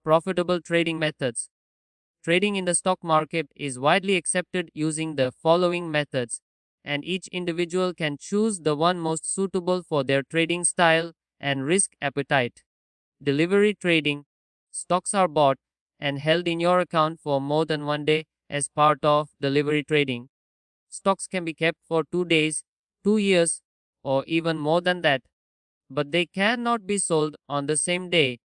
profitable trading methods. Trading in the stock market is widely accepted using the following methods, and each individual can choose the one most suitable for their trading style and risk appetite. Delivery trading. Stocks are bought and held in your account for more than one day as part of delivery trading. Stocks can be kept for 2 days, 2 years, or even more than that, but they cannot be sold on the same day.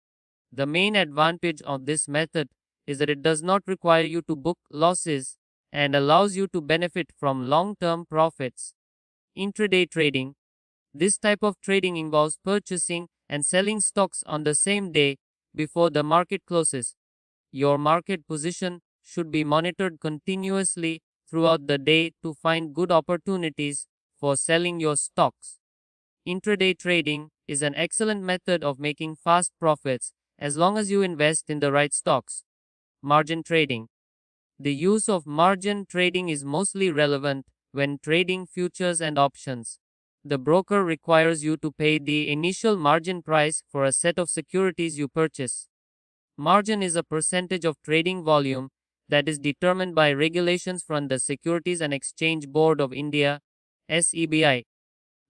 The main advantage of this method is that it does not require you to book losses and allows you to benefit from long-term profits. Intraday trading. This type of trading involves purchasing and selling stocks on the same day before the market closes. Your market position should be monitored continuously throughout the day to find good opportunities for selling your stocks. Intraday trading is an excellent method of making fast profits as long as you invest in the right stocks. Margin trading. The use of margin trading is mostly relevant when trading futures and options. The broker requires you to pay the initial margin price for a set of securities you purchase. Margin is a percentage of trading volume that is determined by regulations from the Securities and Exchange Board of India, SEBI.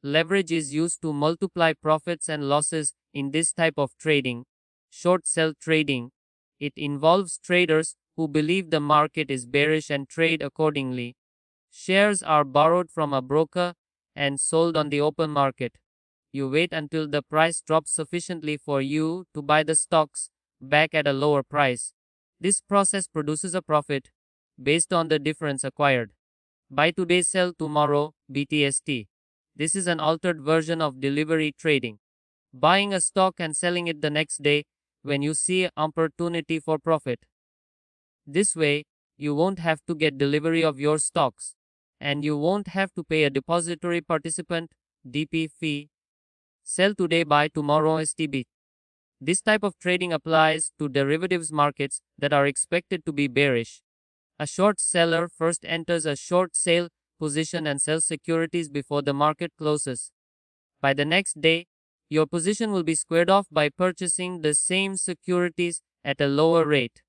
Leverage is used to multiply profits and losses in this type of trading. Short sell trading. It involves traders who believe the market is bearish and trade accordingly. Shares are borrowed from a broker and sold on the open market. You wait until the price drops sufficiently for you to buy the stocks back at a lower price. This process produces a profit based on the difference acquired. Buy today, sell tomorrow, BTST. This is an altered version of delivery trading. Buying a stock and selling it the next day when you see an opportunity for profit. This way, you won't have to get delivery of your stocks, and you won't have to pay a depository participant (DP) fee. Sell today, buy tomorrow STB. This type of trading applies to derivatives markets that are expected to be bearish. A short seller first enters a short sale position and sells securities before the market closes. By the next day, your position will be squared off by purchasing the same securities at a lower rate.